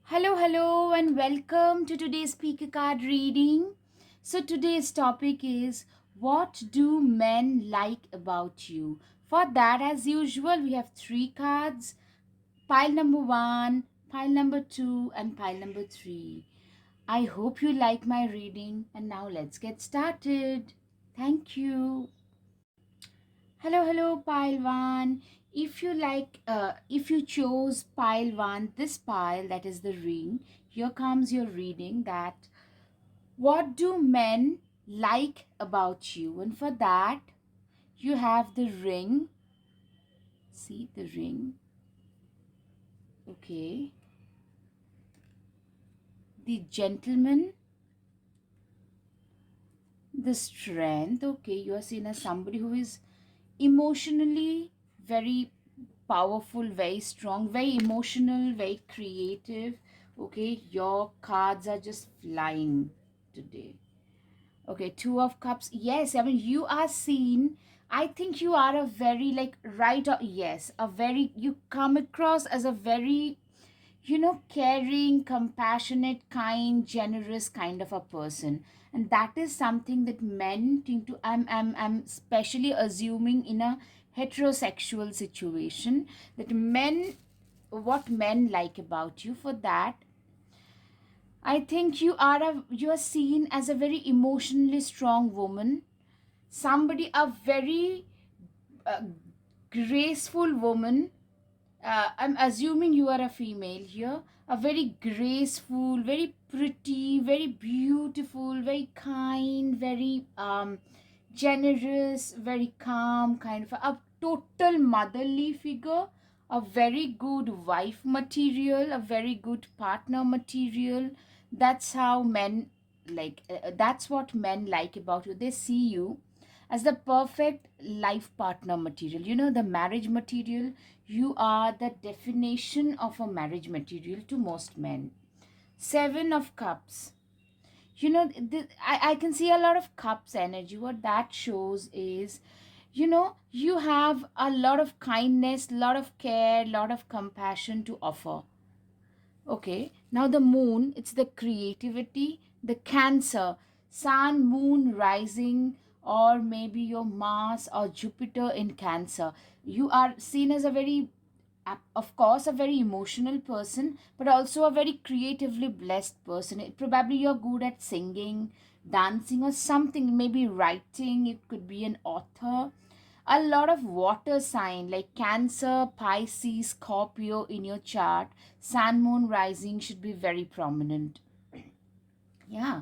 Hello, and welcome to today's speaker card reading. So, today's topic is what do men like about you? For that, as usual, we have three cards: pile number one, pile number two, and pile number three. I hope you like my reading, and now let's get started. Thank you. Hello, pile one. If you chose pile one, this pile that is the ring, here comes your reading that what do men like about you? And for that, you have the ring. See the ring. Okay. The gentleman, the strength. Okay. You are seen as somebody who is emotionally very powerful, very strong, very emotional, very creative. Okay, your cards are just flying today. Okay, two of cups. Yes, I mean you are seen. I think you are a very like right or yes, a very you come across as a very caring, compassionate, kind, generous kind of a person. And that is something that men tend to I'm especially assuming in a heterosexual situation that men what men like about you. For that, I think you are seen as a very emotionally strong woman, somebody a very uh, graceful woman. I'm assuming you are a female here. A very graceful, very pretty, very beautiful, very kind, very generous, very calm, kind of a total motherly figure. A very good wife material, a very good partner material. That's how men that's what men like about you. They see you as the perfect life partner material, the marriage material. You are the definition of a marriage material to most men. Seven of cups. I can see a lot of cups energy. What that shows is, you have a lot of kindness, lot of care, lot of compassion to offer. Okay, now the moon, it's the creativity, the Cancer, sun, moon rising, or maybe your Mars or Jupiter in Cancer. You are seen as a very, of course, a very emotional person, but also a very creatively blessed person. Probably you're good at singing, dancing, or something, maybe writing, it could be an author. A lot of water sign like Cancer, Pisces, Scorpio in your chart. Sun, moon, rising should be very prominent. Yeah,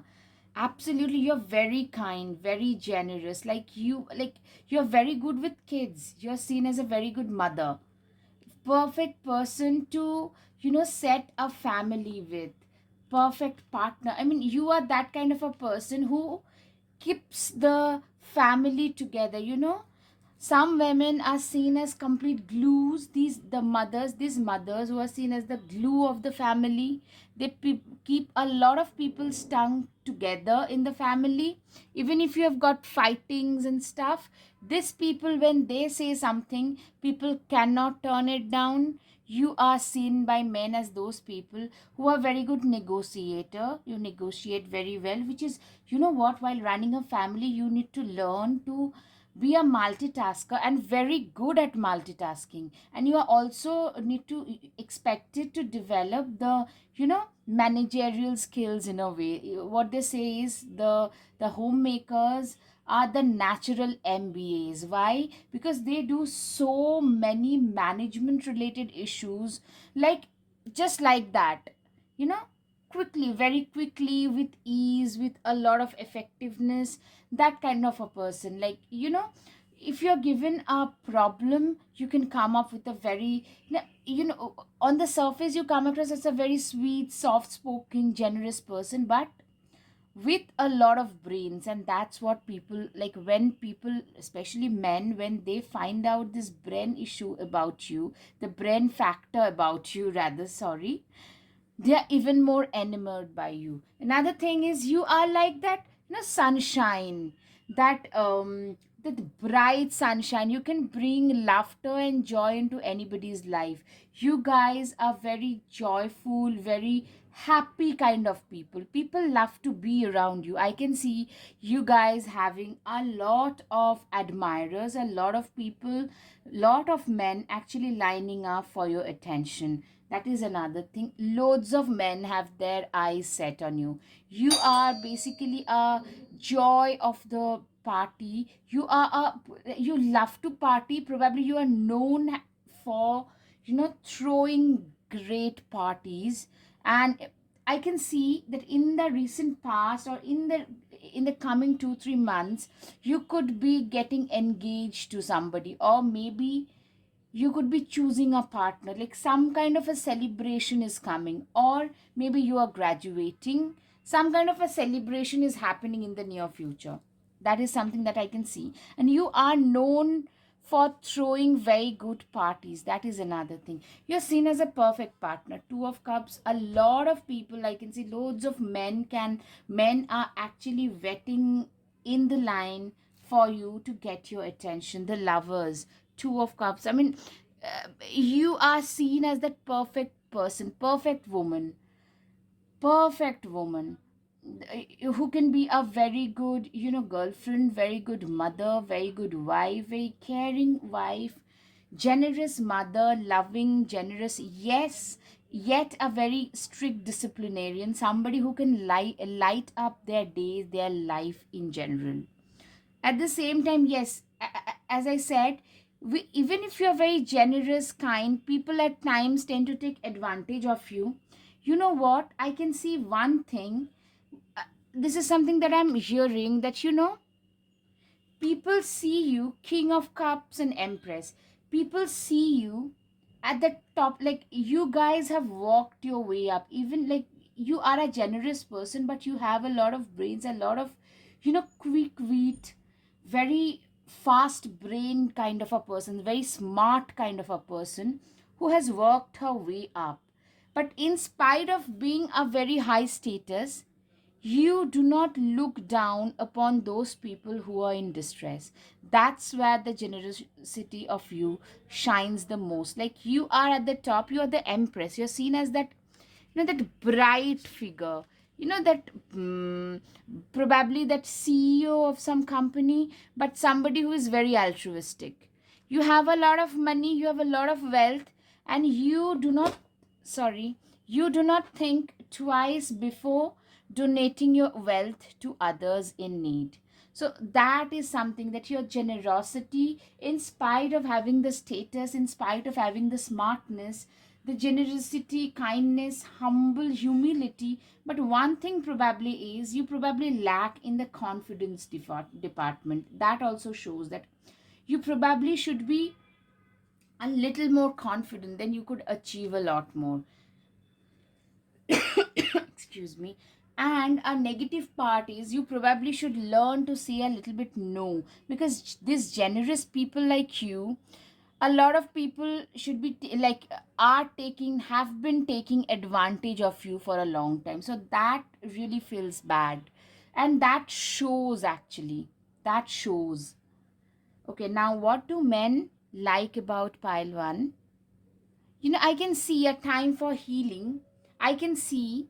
absolutely. You're very kind, very generous. You're very good with kids. You're seen as a very good mother, perfect person to set a family with, perfect partner. I mean, you are that kind of a person who keeps the family together. Some women are seen as complete glues. These mothers who are seen as the glue of the family. They keep a lot of people's tongue together in the family. Even if you have got fightings and stuff, these people, when they say something, people cannot turn it down. You are seen by men as those people who are very good negotiator. You negotiate very well, which is, what, while running a family you need to learn to be a multitasker and very good at multitasking. And you are also need to expected to develop the managerial skills. In a way, what they say is the homemakers are the natural MBAs. Why? Because they do so many management related issues, like just like that, you know quickly, very quickly, with ease, with a lot of effectiveness. That kind of a person, like, if you're given a problem, you can come up with a very, on the surface you come across as a very sweet, soft spoken, generous person, but with a lot of brains. And that's what people like. When people, especially men, when they find out this brain issue about you, the brain factor about you, rather, sorry, they are even more enamored by you. Another thing is, you are like that, sunshine, that that bright sunshine. You can bring laughter and joy into anybody's life. You guys are very joyful, very happy kind of people. People love to be around you. I can see you guys having a lot of admirers, a lot of people, lot of men actually lining up for your attention. That is another thing. Loads of men have their eyes set on you. You are basically a joy of the party. You love to party. Probably you are known for throwing great parties. And I can see that in the recent past, or in the coming 2 3 months, you could be getting engaged to somebody, or maybe you could be choosing a partner, like some kind of a celebration is coming, or maybe you are graduating. Some kind of a celebration is happening in the near future. That is something that I can see. And you are known for throwing very good parties. That is another thing. You're seen as a perfect partner. Two of Cups, a lot of people, I can see loads of men are actually wetting in the line for you to get your attention. The Lovers, Two of Cups, I mean, you are seen as that perfect person, perfect woman, who can be a very good girlfriend, very good mother, very good wife, very caring wife, generous mother, loving, generous, yes, yet a very strict disciplinarian, somebody who can light up their days, their life in general. At the same time, yes, as I said, even if you're very generous, kind, people at times tend to take advantage of you. You know what, I can see one thing. This is something that I'm hearing, that people see you King of Cups and Empress. People see you at the top, like you guys have walked your way up. Even like you are a generous person, but you have a lot of brains, a lot of quick wit, very fast brain kind of a person, very smart kind of a person, who has worked her way up. But in spite of being a very high status, you do not look down upon those people who are in distress. That's where the generosity of you shines the most. Like you are at the top, you are the Empress, you're seen as that that bright figure, that probably that CEO of some company, but somebody who is very altruistic. You have a lot of money, you have a lot of wealth, and you do not think twice before donating your wealth to others in need. So that is something, that your generosity, in spite of having the status, in spite of having the smartness, the generosity, kindness, humble humility. But one thing probably is, you probably lack in the confidence department. That also shows that you probably should be a little more confident, then you could achieve a lot more. Excuse me. And a negative part is, you probably should learn to say a little bit no, because these generous people like you, a lot of people should be are taking have been taking advantage of you for a long time. So that really feels bad, and that shows, actually. That shows. Okay, now what do men like about pile 1? I can see a time for healing. I can see,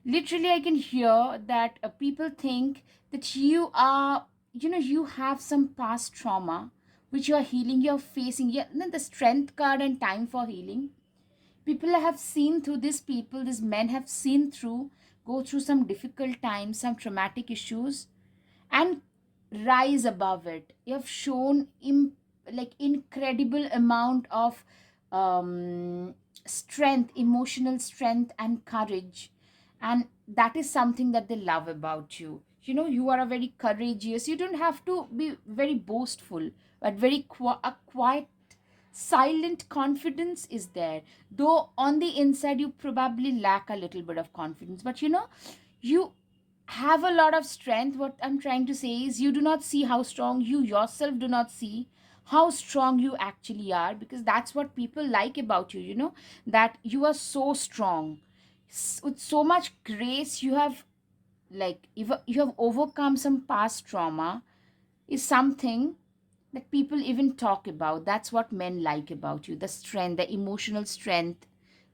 literally I can hear that people think that you have some past trauma which you are healing, you're facing. Yeah, the Strength card and time for healing. People have seen through, these men have seen through, go through some difficult times, some traumatic issues, and rise above it. You have shown incredible amount of strength, emotional strength and courage. And that is something that they love about you. You are a very courageous, you don't have to be very boastful, but very a quiet, silent confidence is there. Though on the inside you probably lack a little bit of confidence, but you have a lot of strength. What I'm trying to say is, you do not see how strong, you yourself do not see how strong you actually are, because that's what people like about you, that you are so strong. With so much grace, you have, like, if you have overcome some past trauma, is something that people even talk about. That's what men like about you, the strength, the emotional strength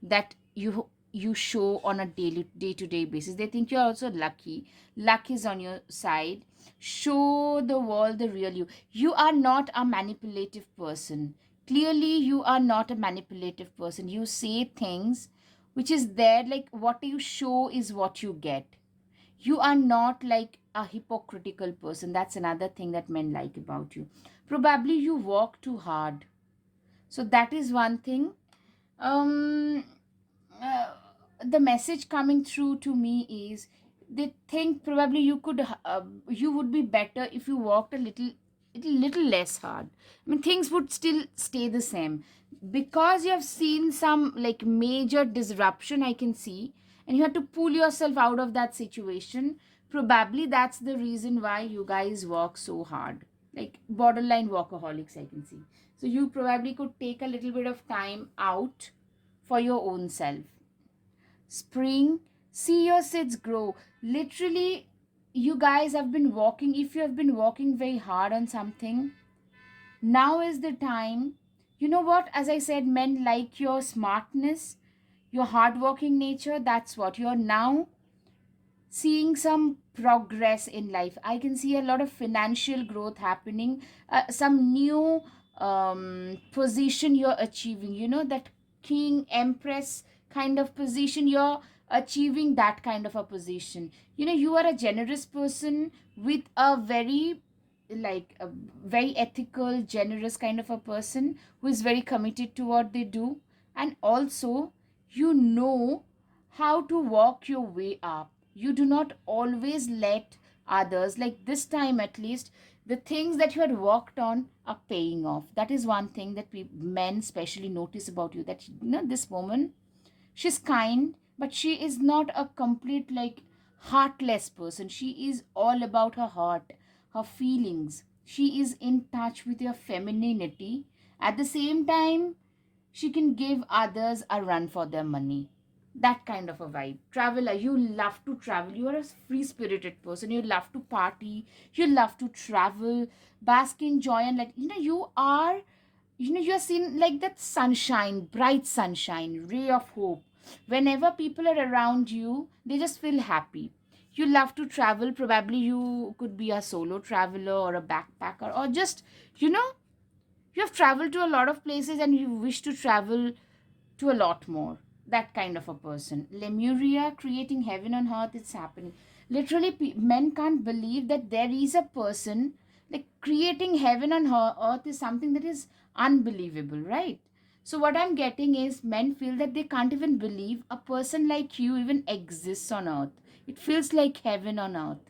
that you show on a daily day to day basis. They think you're also lucky. Luck is on your side. Show the world the real you. You are not a manipulative person. Clearly you are not a manipulative person. You say things which is there, like what you show is what you get. You are not like a hypocritical person. That's another thing that men like about you. Probably you work too hard. So that is one thing. um uh, the message coming through to me is, they think probably you would be better if you worked a little less hard. I mean, things would still stay the same, because you have seen some like major disruption, I can see, and you have to pull yourself out of that situation. Probably that's the reason why you guys work so hard, like borderline workaholics, I can see. So you probably could take a little bit of time out for your own self. Spring, see your seeds grow. Literally, you guys have been walking, if you have been working very hard on something, now is the time. You know what? As I said, men like your smartness, your hardworking nature. That's what you're now seeing some progress in life. I can see a lot of financial growth happening, some new position you're achieving. You know, that king, empress kind of position, you're achieving that kind of a position. You know, you are a generous person with a very, like a very ethical, generous kind of a person who is very committed to what they do. And also, you know how to walk your way up. You do not always let others, like this time at least, the things that you had worked on are paying off. That is one thing that men especially notice about you, that, you know, this woman, she's kind, but she is not a complete like heartless person. She is all about her heart, her feelings. She is in touch with your femininity. At the same time, she can give others a run for their money. That kind of a vibe. Traveler, you love to travel. You are a free spirited person. You love to party. You love to travel, bask in joy, and like, you know, you're seen like that sunshine, bright sunshine, ray of hope. Whenever people are around you, they just feel happy. You love to travel. Probably you could be a solo traveler or a backpacker, or just, you know, you have traveled to a lot of places and you wish to travel to a lot more. That kind of a person. Lemuria, creating heaven on earth, it's happening. Literally, men can't believe that there is a person like creating heaven on earth is something that is unbelievable, right? So, what I'm getting is, men feel that they can't even believe a person like you even exists on earth. It feels like heaven on earth.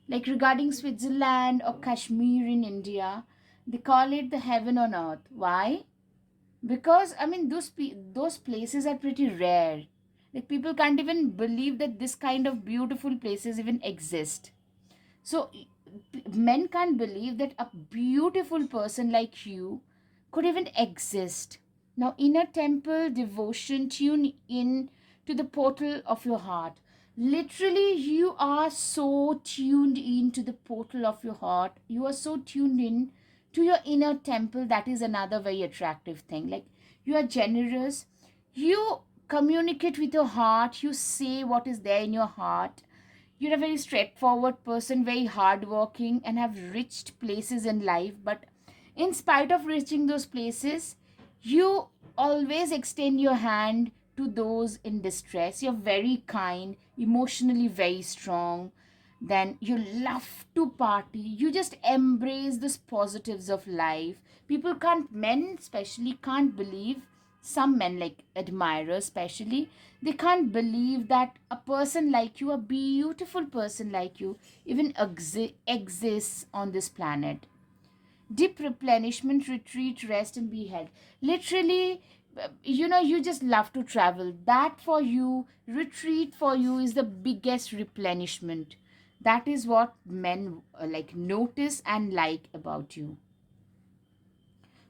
Like regarding Switzerland or Kashmir in India, they call it the heaven on earth. Why? Because I mean, those places are pretty rare. Like people can't even believe that this kind of beautiful places even exist. So men can't believe that a beautiful person like you could even exist. Now, inner temple devotion, tune in to the portal of your heart. Literally, you are so tuned in to the portal of your heart. You are so tuned in to your inner temple. That is another very attractive thing. Like, you are generous. You communicate with your heart. You say what is there in your heart. You're a very straightforward person, very hardworking, and have reached places in life. But in spite of reaching those places, you always extend your hand to those in distress. You're very kind, emotionally very strong. Then you love to party. You just embrace those positives of life. People can't, men especially, can't believe, some men like admirers especially, they can't believe that a person like you, a beautiful person like you, even exists on this planet. Deep replenishment, retreat, rest, and be held. Literally, you know, you just love to travel. That for you, retreat for you is the biggest replenishment. That is what men like notice and like about you.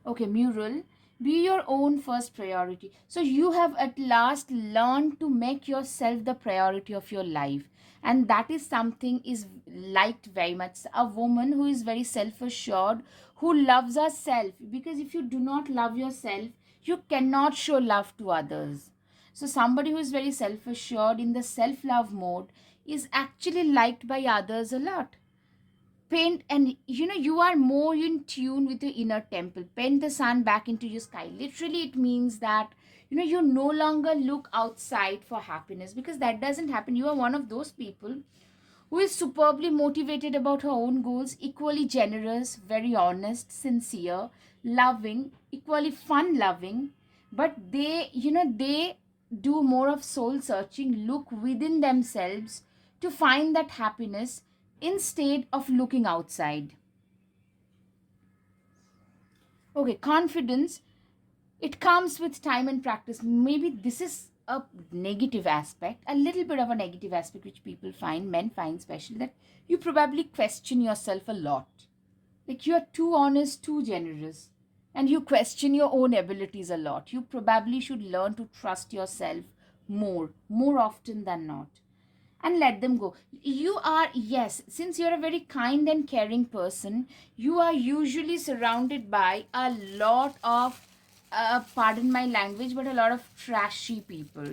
Okay, mural. Be your own first priority. So you have at last learned to make yourself the priority of your life. And that is something is liked very much. A woman who is very self-assured, who loves ourselves, because if you do not love yourself, you cannot show love to others. So somebody who is very self assured in the self love mode is actually liked by others a lot. Paint, and you are more in tune with your inner temple. Paint the sun back into your sky. Literally it means that you no longer look outside for happiness, because that doesn't happen. You are one of those people who is superbly motivated about her own goals, equally generous, very honest, sincere, loving, equally fun loving. But they do more of soul searching, look within themselves to find that happiness instead of looking outside. Okay, confidence, it comes with time and practice. Maybe this is a negative aspect, a little bit of a negative aspect, which people find, men find especially, that you probably question yourself a lot. Like you're too honest, too generous, and you question your own abilities a lot. You probably should learn to trust yourself more often than not, and let them go. You are, yes, since you're a very kind and caring person, you are usually surrounded by a lot of, pardon my language, but a lot of trashy people,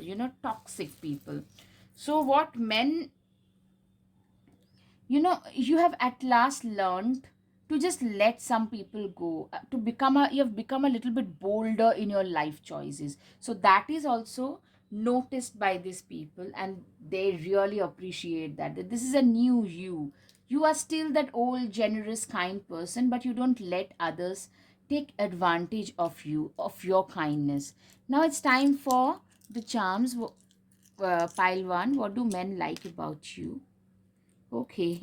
toxic people. So what men, you have at last learned to just let some people go, to become a you have become a little bit bolder in your life choices. So that is also noticed by these people, and they really appreciate that this is a new you. You are still that old generous kind person, but you don't let others take advantage of you, of your kindness. Now it's time for the charms. Pile 1, what do men like about you? Okay,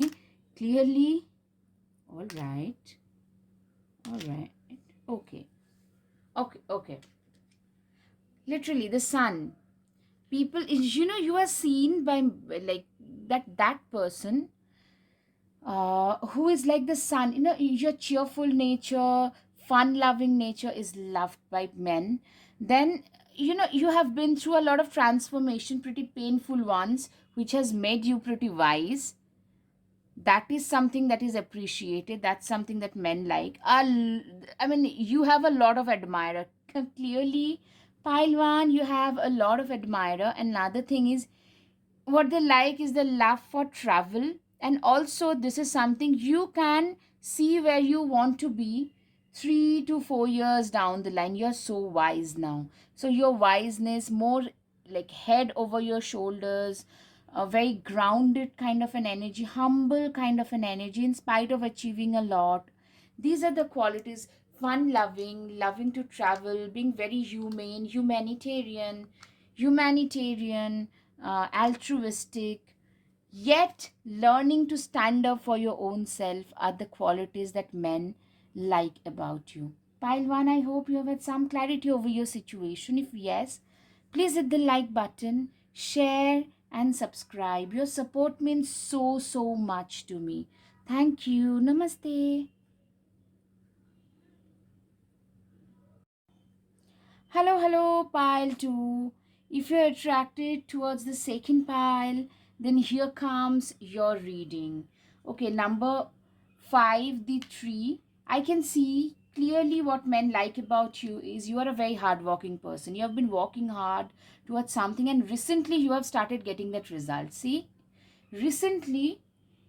clearly. All right. All right. Okay. Okay. Okay. Literally, the sun. People, you are seen by, like, that person, who is like the sun. Your cheerful nature, fun loving nature is loved by men. Then, you have been through a lot of transformation, pretty painful ones, which has made you pretty wise. That is something that is appreciated. That's something that men like. I mean, you have a lot of admirer. Clearly, Pile 1, you have a lot of admirer. Another thing is, what they like is the love for travel, and also this is something you can see where you want to be 3 to 4 years down the line. You're so wise now, so your wiseness, more like head over your shoulders, a very grounded kind of an energy, humble kind of an energy in spite of achieving a lot. These are the qualities: fun loving, loving to travel, being very humane, humanitarian, altruistic, yet learning to stand up for your own self are the qualities that men like about you. Pile 1, I hope you have had some clarity over your situation. If yes, please hit the like button, share, and subscribe. Your support means so much to me. Thank you. Namaste. Hello, pile 2. If you're attracted towards the second pile, then here comes your reading. Okay, number 5, the 3. I can see clearly what men like about you is you are a very hardworking person. You have been working hard towards something, and recently you have started getting that result. See? Recently,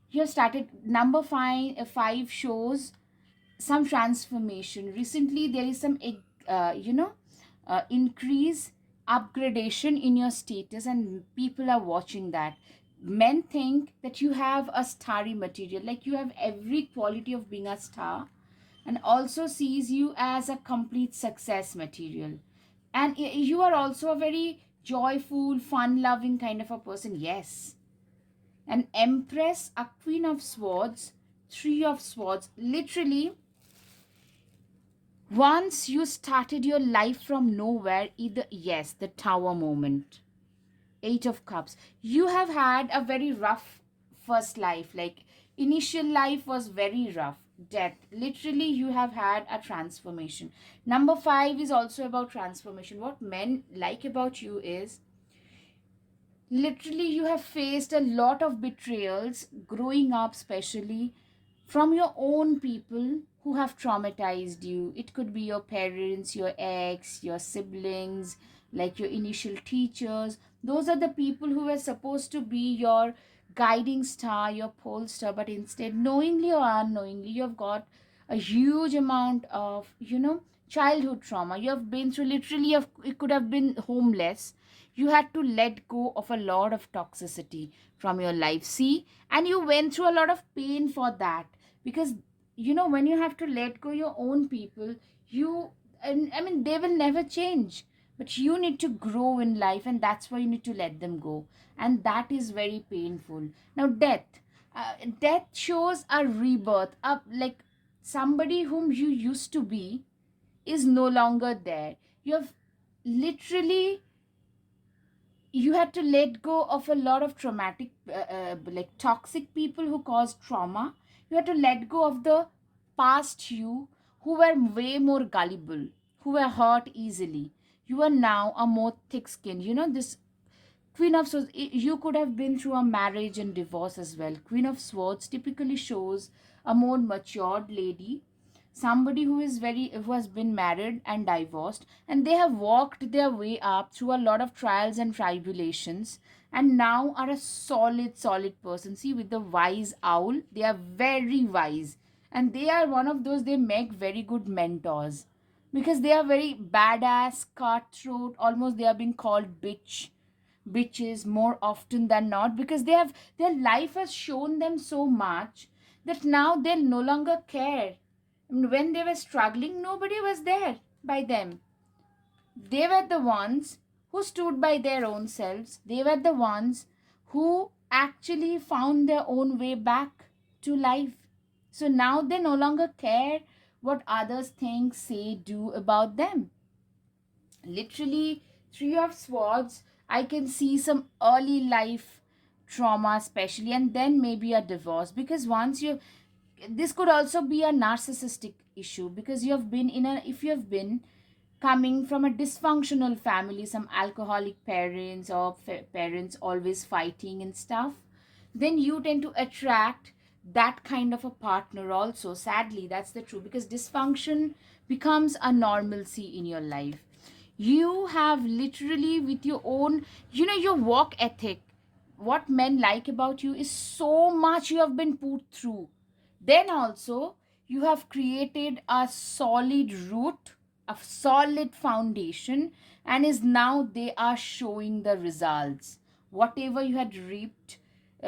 you have started. Number 5 shows some transformation. Recently there is some increase, upgradation in your status, and people are watching that. Men think that you have a starry material, like you have every quality of being a star, and also sees you as a complete success material. And you are also a very joyful, fun loving kind of a person. Yes, an empress, a queen of swords, 3 of swords. Literally, once you started your life from nowhere, either, yes, the tower moment, 8 of cups. You have had a very rough first life, like initial life was very rough. Death, literally you have had a transformation. Number 5 is also about transformation. What men like about you is, literally you have faced a lot of betrayals growing up, especially from your own people, who have traumatized you. It could be your parents, your ex, your siblings, like your initial teachers. Those are the people who were supposed to be your guiding star, your pole star, but instead, knowingly or unknowingly, you've got a huge amount of, childhood trauma. You have been through, literally, you could have been homeless. You had to let go of a lot of toxicity from your life. See, and you went through a lot of pain for that, because when you have to let go your own people, you and I mean, they will never change, but you need to grow in life, and that's why you need to let them go, and that is very painful. Now, death shows a rebirth, up like somebody whom you used to be is no longer there. You have literally, you had to let go of a lot of traumatic, like toxic people who caused trauma. You had to let go of the past you, who were way more gullible, who were hurt easily. You are now a more thick skin. This Queen of Swords, you could have been through a marriage and divorce as well. Queen of Swords typically shows a more matured lady, somebody who has been married and divorced, and they have walked their way up through a lot of trials and tribulations, and now are a solid person. See, with the wise owl, they are very wise, and they are one of those, they make very good mentors, because they are very badass, cutthroat, almost they are being called bitches more often than not, because their life has shown them so much that now they'll no longer care. I mean, when they were struggling, nobody was there by them. They were the ones who stood by their own selves. They were the ones who actually found their own way back to life. So now they no longer care what others think, say, do about them. Literally, Three of Swords, I can see some early life trauma, especially, and then maybe a divorce. Because once you, this could also be a narcissistic issue, because if you have been coming from a dysfunctional family, some alcoholic parents, or parents always fighting and stuff, then you tend to attract that kind of a partner also. Sadly, that's the truth, because dysfunction becomes a normalcy in your life. You have literally, with your own, your work ethic, what men like about you is so much you have been put through. Then also, you have created a solid root, a solid foundation, and is now they are showing the results. Whatever you had reaped,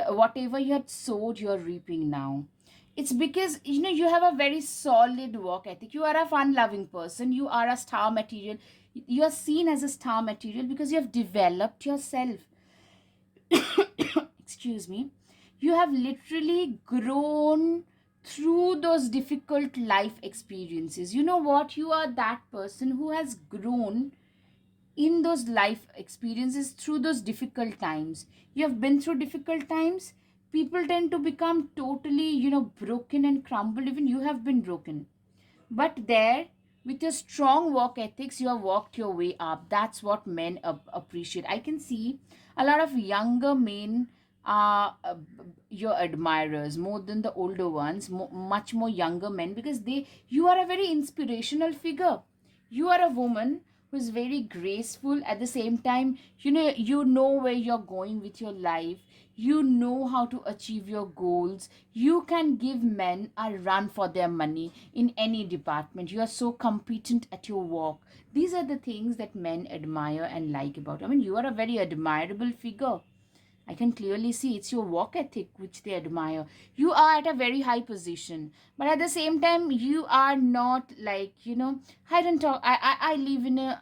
whatever you had sowed, you are reaping now. It's because you have a very solid work ethic. You are a fun loving person. You are a star material. You are seen as a star material because you have developed yourself. Excuse me. You have literally grown through those difficult life experiences. You know what? You are that person who has grown in those life experiences through those difficult times. You have been through difficult times. People tend to become totally, broken and crumbled. Even you have been broken. But there, with your strong work ethics, you have walked your way up. That's what men appreciate. I can see a lot of younger men are your admirers more than the older ones, much more younger men, because you are a very inspirational figure. You are a woman who is very graceful. At the same time, you know where you're going with your life. You know how to achieve your goals. You can give men a run for their money in any department. You are so competent at your work. These are the things that men admire and like about. I mean, you are a very admirable figure. I can clearly see it's your work ethic which they admire. You are at a very high position, but at the same time, you are not like, I don't talk. I live in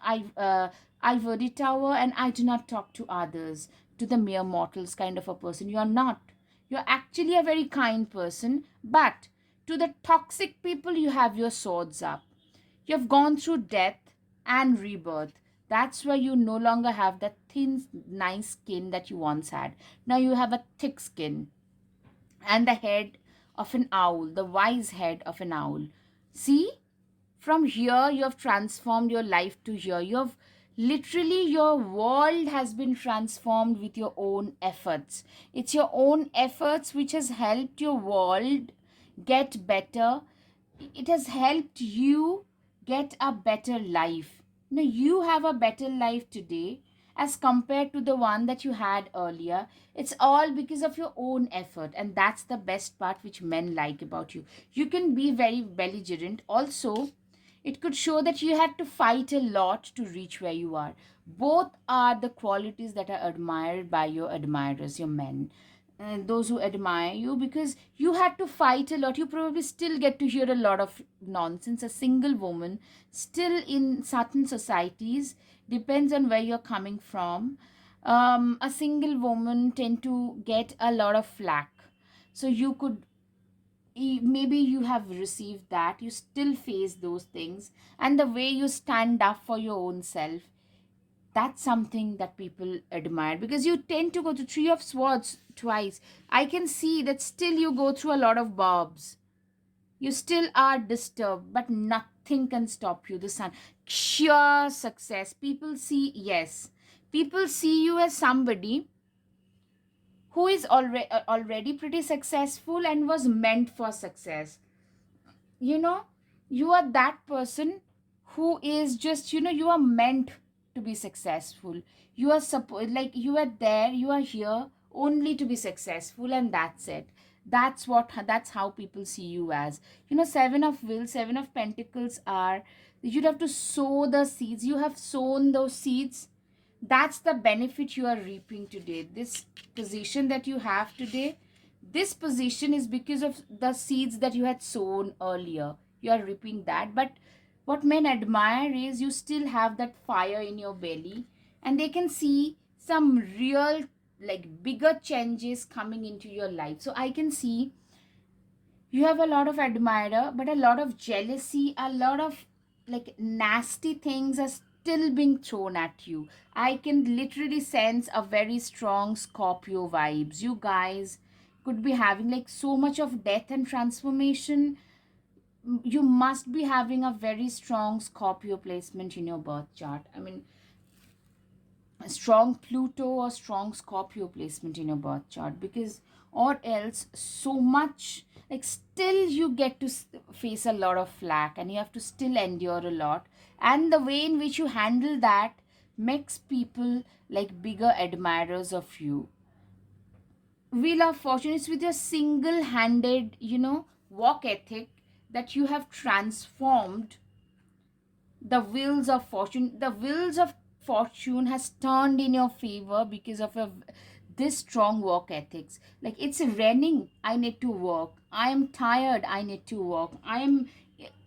ivory tower, and I do not talk to others, to the mere mortals kind of a person. You are not. You're actually a very kind person, but to the toxic people, you have your swords up. You've gone through death and rebirth. That's why you no longer have that thin, nice skin that you once had. Now you have a thick skin and the head of an owl, the wise head of an owl. See, from here you have transformed your life to here. You have literally, your world has been transformed with your own efforts. It's your own efforts which has helped your world get better. it has helped you get a better life. Now you have a better life today as compared to the one that you had earlier. It's all because of your own effort, and that's the best part which men like about you. You can be very belligerent also. It could show that you had to fight a lot to reach where you are. Both are the qualities that are admired by your admirers, your men, those who admire you, because you had to fight a lot. You probably still get to hear a lot of nonsense. A single woman, still in certain societies, depends on where you're coming from. A single woman tend to get a lot of flack. So you could maybe you have received that, you still face those things, and the way you stand up for your own self, that's something that people admire, because you tend to go to Three of Swords twice. I can see that still you go through a lot of barbs. You still are disturbed, but nothing can stop you. The sun, sheer success. People see, yes, people see you as somebody who is already pretty successful and was meant for success. You know, you are that person who is just, you are meant to be successful. You are like you are there, you are here only to be successful, and that's it. That's how people see you as. Seven of Will, Seven of Pentacles are, you'd have to sow the seeds. You have sown those seeds. That's the benefit you are reaping today. This position that you have today, this position is because of the seeds that you had sown earlier. You are reaping that. But what men admire is you still have that fire in your belly, and they can see some real, like, bigger changes coming into your life. So I can see you have a lot of admirer, but a lot of jealousy, a lot of, like, nasty things are still being thrown at you. I can literally sense a very strong Scorpio vibes. You guys could be having, like, so much of death and transformation. You must be having a very strong Scorpio placement in your birth chart. I mean, a strong Pluto or strong Scorpio placement in your birth chart, because, or else, so much, like, still you get to face a lot of flack, and you have to still endure a lot. And the way in which you handle that makes people like bigger admirers of you. Wheel of Fortune is with your single handed, work ethic, that you have transformed the wheels of fortune has turned in your favor because of this strong work ethics. Like, it's raining, I need to work. I am tired, I need to work. I'm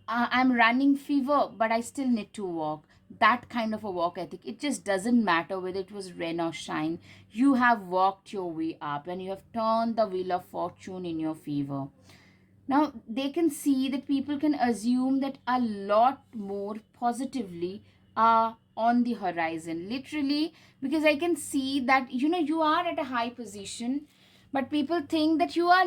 running fever, but I still need to work. That kind of a work ethic. It just doesn't matter whether it was rain or shine. You have worked your way up, and you have turned the wheel of fortune in your favor. Now they can see that people can assume that a lot more positively are on the horizon, literally, because I can see that you are at a high position, but people think that you are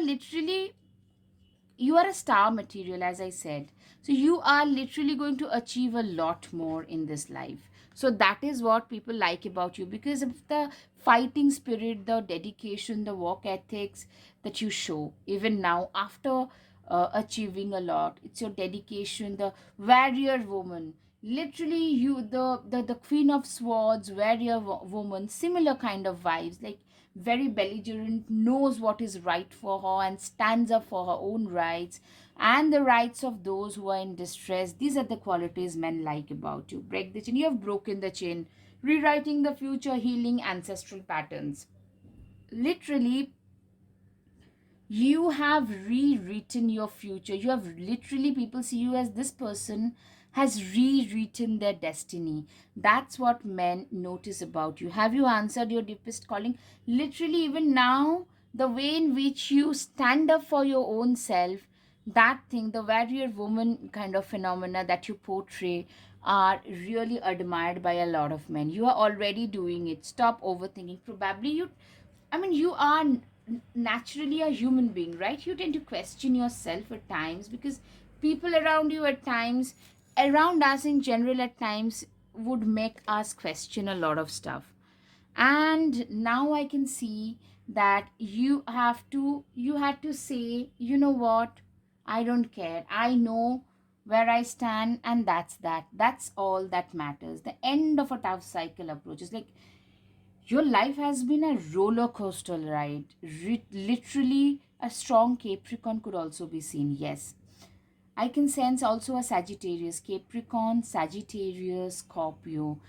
a star material, as I said. So you are literally going to achieve a lot more in this life. So that is what people like about you, because of the fighting spirit, the dedication, the work ethics that you show even now after achieving a lot. It's your dedication, the warrior woman. Literally, you, the queen of swords, warrior woman, similar kind of vibes, like very belligerent, knows what is right for her and stands up for her own rights and the rights of those who are in distress. These are the qualities men like about you. Break the chain. You have broken the chain, rewriting the future, healing ancestral patterns. Literally, you have rewritten your future. You have literally, people see you as this person has rewritten their destiny. That's what men notice about you. Have you answered your deepest calling? Literally, even now, the way in which you stand up for your own self, that thing, the warrior woman kind of phenomena that you portray, are really admired by a lot of men. You are already doing it. Stop overthinking. Probably you are naturally a human being, right? You tend to question yourself at times, because people around you at times, around us in general at times, would make us question a lot of stuff. And now I can see that you had to say, you know what, I don't care. I know where I stand, and that's that. That's all that matters. The end of a tough cycle approach is like your life has been a roller coaster ride. Literally, a strong Capricorn could also be seen. Yes, I can sense also a Sagittarius, Capricorn, Sagittarius, Scorpio.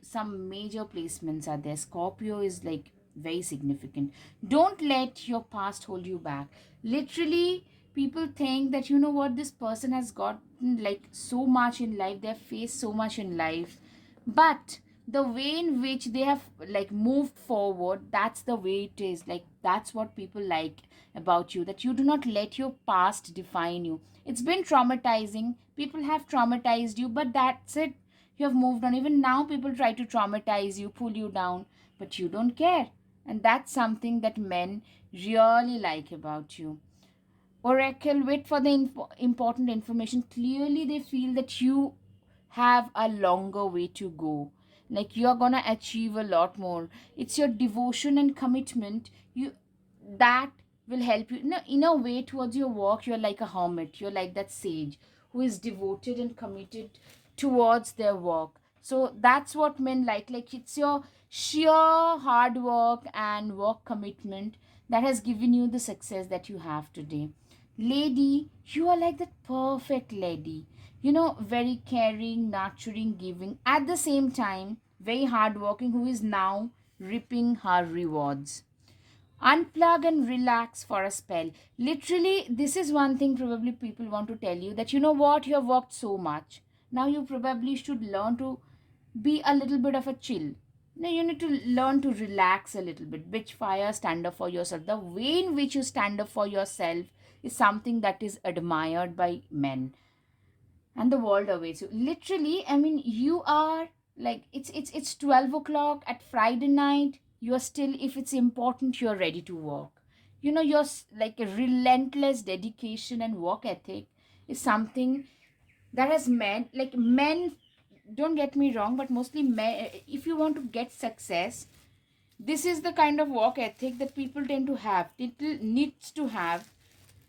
Some major placements are there. Scorpio is like very significant. Don't let your past hold you back. Literally, people think that, you know what, this person has gotten like so much in life, they've faced so much in life, but the way in which they have like moved forward, that's the way it is. Like, that's what people like about you, that you do not let your past define you. It's been traumatizing, people have traumatized you, but that's it. You have moved on. Even now people try to traumatize you, pull you down, but you don't care. And that's something that men really like about you. Oracle, wait for the important information. Clearly they feel that you have a longer way to go, like you're gonna achieve a lot more. It's your devotion and commitment you that will help you in a way towards your work. You're like a hermit, you're like that sage who is devoted and committed towards their work. So that's what men like it's your sheer hard work and work commitment that has given you the success that you have today. Lady, you are like that perfect lady, very caring, nurturing, giving, at the same time very hardworking, who is now reaping her rewards. Unplug and relax for a spell. Literally, this is one thing probably people want to tell you, that you know what, you have worked so much. Now you probably should learn to be a little bit of a chill. Now you need to learn to relax a little bit. Bitch fire, stand up for yourself. The way in which you stand up for yourself is something that is admired by men, and the world awaits you. Literally, I mean, you are like, it's 12 o'clock at Friday night. You're still, if it's important, you're ready to work. You're like a relentless dedication and work ethic is something that has men, don't get me wrong, but mostly men, if you want to get success, this is the kind of work ethic that people tend to have, people needs to have.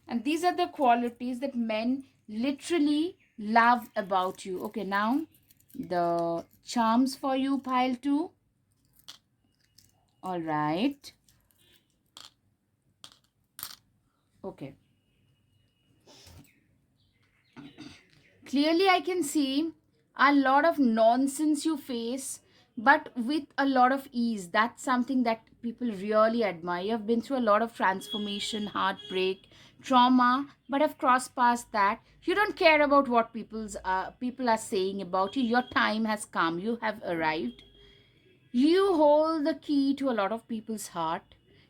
And these are the qualities that men literally love about you. Okay, now the charms for you, pile 2. All right. Okay. Clearly, I can see a lot of nonsense you face, but with a lot of ease. That's something that people really admire. You've been through a lot of transformation, heartbreak, trauma, but have crossed past that. You don't care about what people are saying about you. Your time has come. You have arrived. You hold the key to a lot of people's heart.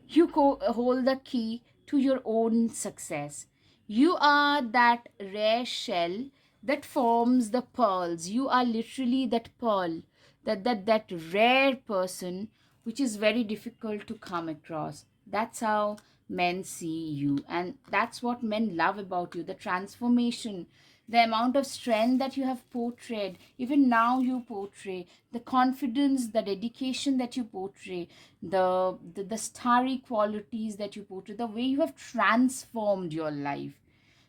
You hold the key to your own success. You are that rare shell that forms the pearls. You are literally that pearl, that rare person which is very difficult to come across. That's how men see you, and that's what men love about you, the transformation, the amount of strength that you have portrayed, even now you portray, the confidence, the dedication that you portray, the starry qualities that you portray, the way you have transformed your life,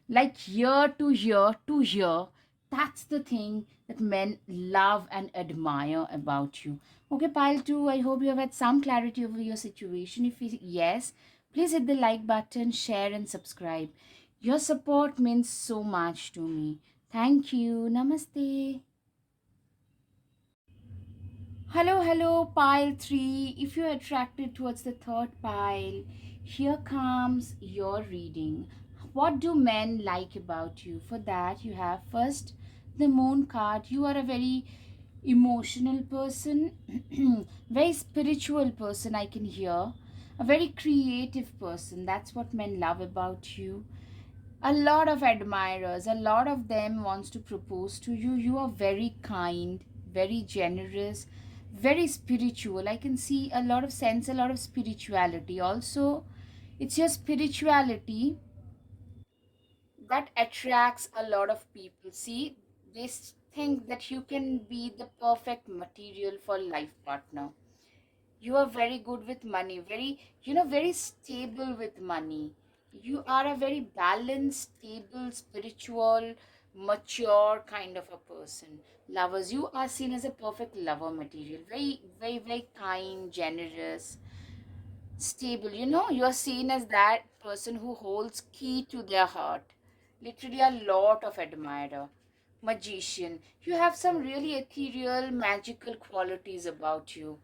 like year to year to year. That's the thing that men love and admire about you. Okay, pile 2, I hope you have had some clarity over your situation. If yes, please hit the like button, share, and subscribe. Your support means so much to me. Thank you. Namaste. Hello, pile 3. If you're attracted towards the third pile, here comes your reading. What do men like about you? For that, you have first the moon card. You are a very emotional person, very spiritual person, I can hear. A very creative person. That's what men love about you. A lot of admirers, a lot of them wants to propose to you. You are very kind, very generous, very spiritual. I can see a lot of sense, a lot of spirituality also. It's your spirituality that attracts a lot of people. See, they think that you can be the perfect material for life partner. You are very good with money, very, very stable with money. You are a very balanced, stable, spiritual, mature kind of a person. Lovers, you are seen as a perfect lover material. Very, very, very kind, generous, stable. You are seen as that person who holds key to their heart. Literally a lot of admirer. Magician. You have some really ethereal, magical qualities about you.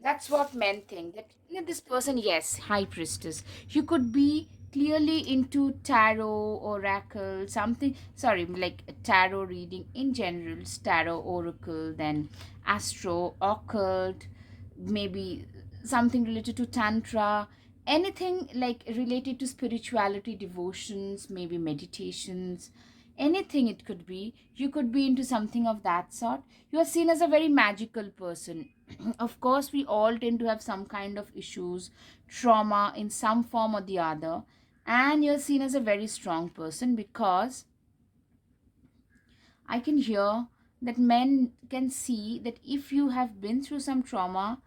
That's what men think. That this person, yes, high priestess. You could be clearly into tarot, oracle, something. Sorry, like tarot reading in general, tarot, oracle, then astro, occult, maybe something related to tantra, anything like related to spirituality, devotions, maybe meditations, anything it could be. You could be into something of that sort. You are seen as a very magical person. Of course, we all tend to have some kind of issues, trauma in some form or the other, and you're seen as a very strong person because I can hear that men can see that if you have been through some trauma,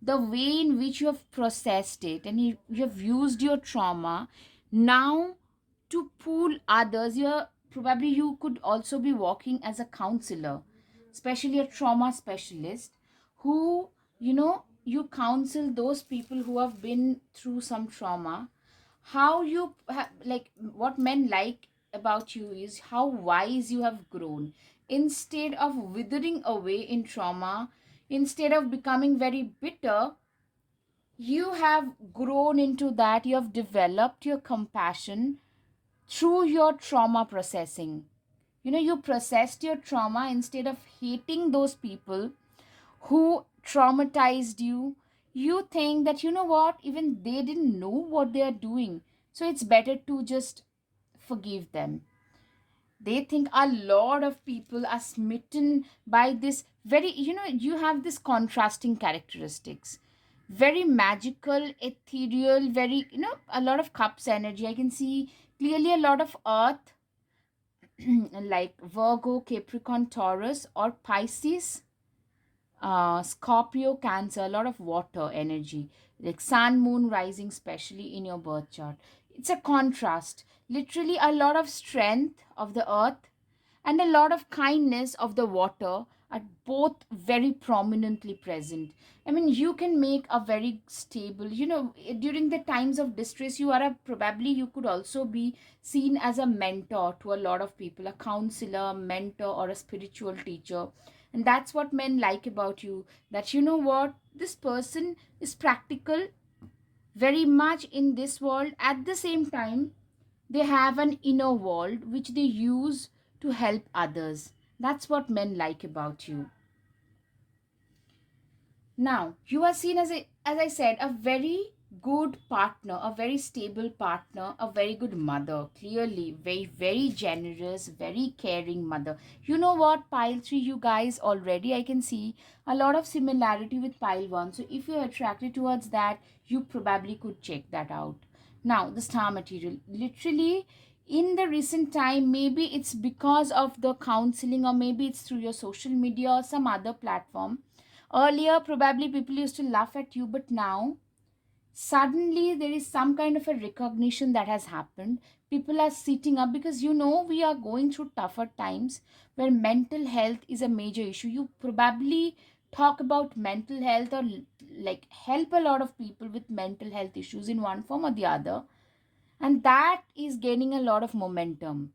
the way in which you have processed it and you have used your trauma now to pull others. You could also be working as a counselor, especially a trauma specialist, who you counsel those people who have been through some trauma. Like what men like about you is how wise you have grown. Instead of withering away in trauma, instead of becoming very bitter, you have grown into that. You have developed your compassion through your trauma processing. You processed your trauma instead of hating those people who traumatized you. You think that, you know what, even they didn't know what they are doing, so it's better to just forgive them. They think a lot of people are smitten by this very, you have this contrasting characteristics. Very magical, ethereal, very, a lot of cups energy. I can see clearly a lot of earth, like Virgo, Capricorn, Taurus, or Pisces, Scorpio, Cancer, a lot of water energy, like sun, moon, rising, especially in your birth chart. It's a contrast. Literally, a lot of strength of the earth and a lot of kindness of the water are both very prominently present. I mean, you can make a very stable, during the times of distress, probably you could also be seen as a mentor to a lot of people, a counselor, mentor, or a spiritual teacher. And that's what men like about you, that you know what, this person is practical very much in this world. At the same time, they have an inner world which they use to help others. That's what men like about you. Now, you are seen as I said, a very good partner, a very stable partner, a very good mother. Clearly, very, very generous, very caring mother. You know what, pile 3, you guys already, I can see a lot of similarity with pile 1. So, if you're attracted towards that, you probably could check that out. Now, the star material. Literally, in the recent time, maybe it's because of the counseling, or maybe it's through your social media or some other platform. Earlier, probably people used to laugh at you, but now suddenly there is some kind of a recognition that has happened. People are sitting up because we are going through tougher times where mental health is a major issue. You probably talk about mental health, or like help a lot of people with mental health issues in one form or the other, and that is gaining a lot of momentum.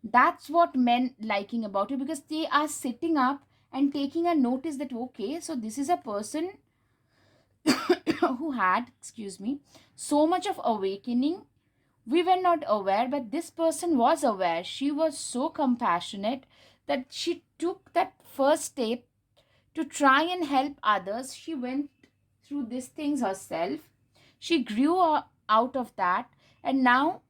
That's what men liking about you, because they are sitting up and taking a notice that, okay, so this is a person who had, excuse me, so much of awakening. We were not aware, but this person was aware. She was so compassionate that she took that first step to try and help others. She went through these things herself. She grew out of that, and now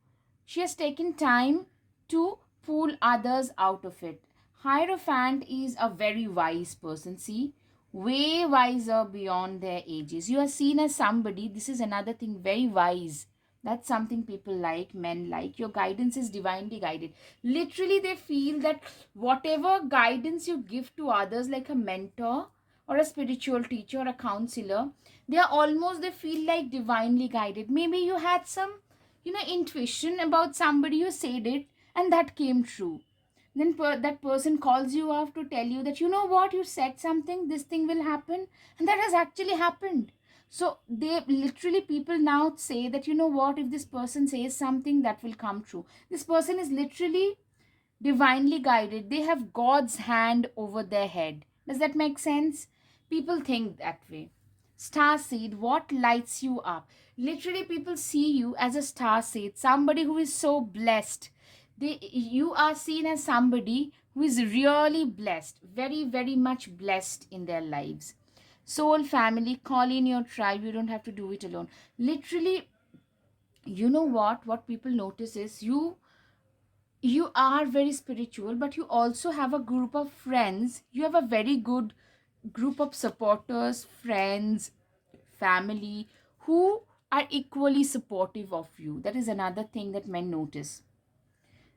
she has taken time to pull others out of it. Hierophant is a very wise person. See, way wiser beyond their ages. You are seen as somebody, this is another thing, very wise. That's something people like, men like. Your guidance is divinely guided. Literally, they feel that whatever guidance you give to others, like a mentor or a spiritual teacher or a counselor, they feel like divinely guided. Maybe you had some, intuition about somebody. You said it and that came true. Then that person calls you up to tell you that, you know what, you said something, this thing will happen, and that has actually happened. So they literally, people now say that, you know what, if this person says something, that will come true. This person is literally divinely guided. They have God's hand over their head. Does that make sense? People think that way. Star seed, what lights you up? Literally, people see you as a star seed, somebody who is so blessed. You are seen as somebody who is really blessed, very, very much blessed in their lives. Soul family, call in your tribe. You don't have to do it alone. Literally, you know what people notice is you are very spiritual, but you also have a group of friends. You have a very good group of supporters, friends, family, who are equally supportive of you. That is another thing that men notice,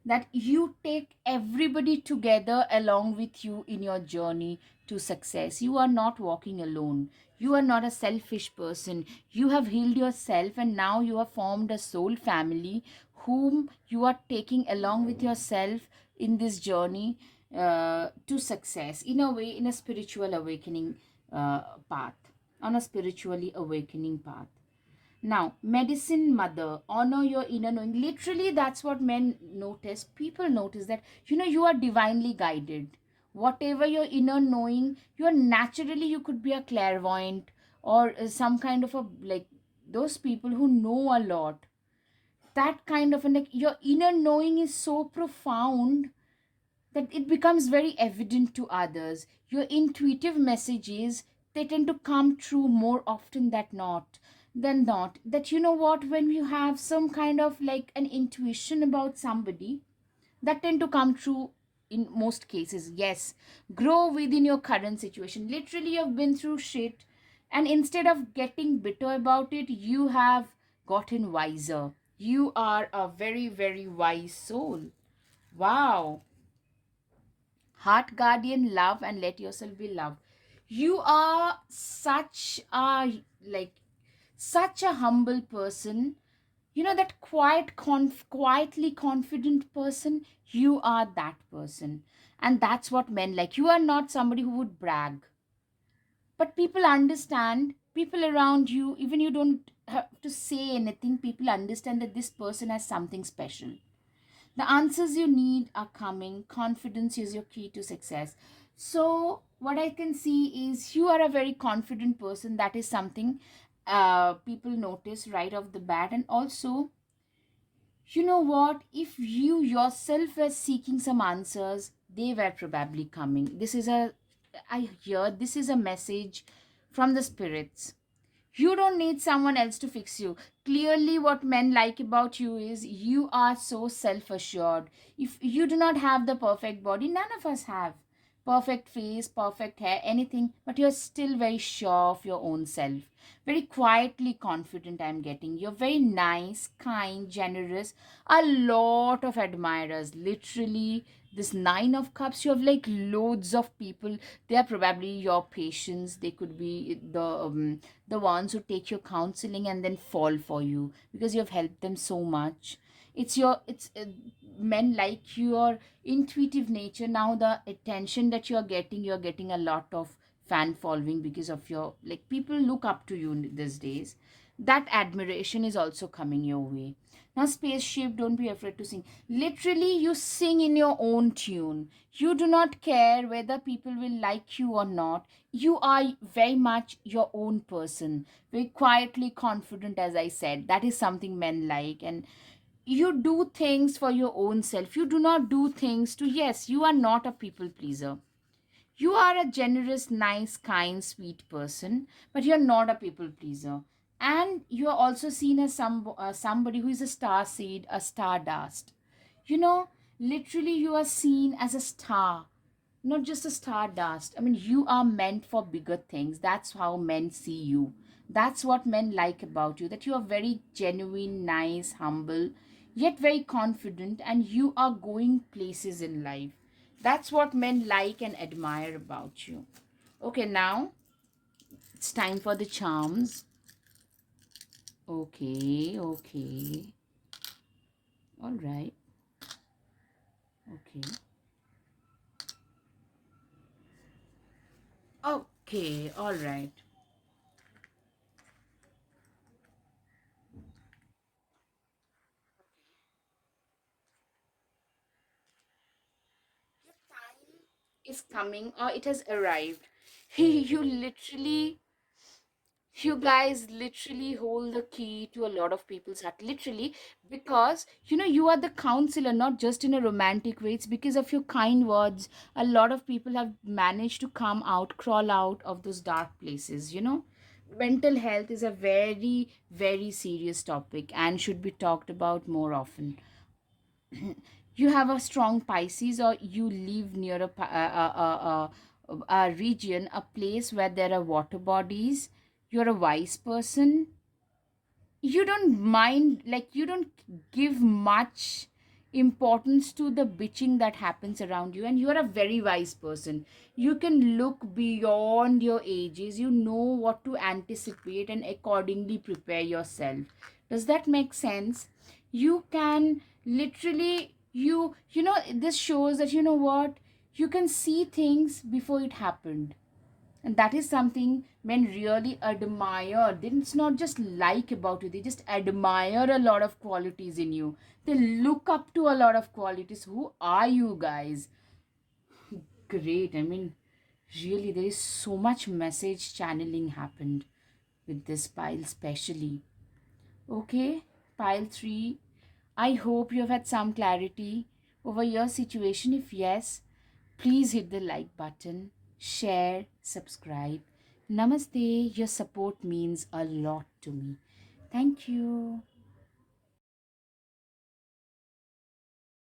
that you take everybody together along with you in your journey to success. You are not walking alone. You are not a selfish person. You have healed yourself, and now you have formed a soul family whom you are taking along with yourself in this journey to success, in a way, in a spiritual awakening path, on a spiritually awakening path. Now, medicine mother, honor your inner knowing. Literally, that's what men notice. People notice that, you are divinely guided. Whatever your inner knowing, you could be a clairvoyant, or some kind of a, like, those people who know a lot. That kind of, like, your inner knowing is so profound that it becomes very evident to others. Your intuitive messages, they tend to come true more often than not. That, you know what, when you have some kind of like an intuition about somebody, that tend to come true in most cases. Yes, grow within your current situation. Literally, you've been through shit, and instead of getting bitter about it, you have gotten wiser. You are a very, very wise soul. Wow. Heart guardian, love and let yourself be loved. You are such a humble person. That quietly confident person. You are that person, and that's what men like. You are not somebody who would brag, but people understand. People around you, even you don't have to say anything, people understand that this person has something special. The answers you need are coming. Confidence is your key to success. So, what I can see is you are a very confident person. That is something people notice right off the bat. And also, you know what? If you yourself were seeking some answers, they were probably coming. This is a message from the spirits. You don't need someone else to fix you. Clearly, what men like about you is you are so self assured. If you do not have the perfect body, none of us have perfect face, perfect hair, anything, but you're still very sure of your own self. Very quietly confident, I'm getting. You're very nice, kind, generous. A lot of admirers. Literally, this Nine of Cups, you have like loads of people. They are probably your patients. They could be the ones who take your counseling and then fall for you because you have helped them so much. It's men like your intuitive nature. Now the attention that you're getting a lot of fan following because of your, like, people look up to you these days. That admiration is also coming your way. Now, spaceship, don't be afraid to sing. Literally, you sing in your own tune. You do not care whether people will like you or not. You are very much your own person, very quietly confident, as I said. That is something men like. And you do things for your own self. You do not do things to, yes, you are not a people pleaser. You are a generous, nice, kind, sweet person, but you're not a people pleaser. And you're also seen as somebody who is a star seed, a stardust. You know, literally, you are seen as a star, not just a stardust. I mean, you are meant for bigger things. That's how men see you. That's what men like about you, that you are very genuine, nice, humble, yet very confident, and you are going places in life. That's what men like and admire about you. Okay, now it's time for the charms. Okay, okay. All right. Okay. Okay. All right. Your time is coming, or it has arrived. You literally, you guys literally hold the key to a lot of people's heart, literally, because you are the counselor, not just in a romantic way. It's because of your kind words a lot of people have managed to come out, crawl out of those dark places. Mental health is a very, very serious topic and should be talked about more often. You have a strong Pisces, or you live near a region, a place where there are water bodies. You're a wise person. You don't mind, like, you don't give much importance to the bitching that happens around you, and you are a very wise person. You can look beyond your ages. You know what to anticipate and accordingly prepare yourself. Does that make sense? You can literally, this shows that, you know what, you can see things before it happened. And that is something men really admire. It's not just like about you, they just admire a lot of qualities in you. They look up to a lot of qualities. Who are you guys? Great. I mean, really, there is so much message channeling happened with this pile, especially. Okay, pile 3. I hope you have had some clarity over your situation. If yes, please hit the like button, share, subscribe. Namaste. Your support means a lot to me. Thank you.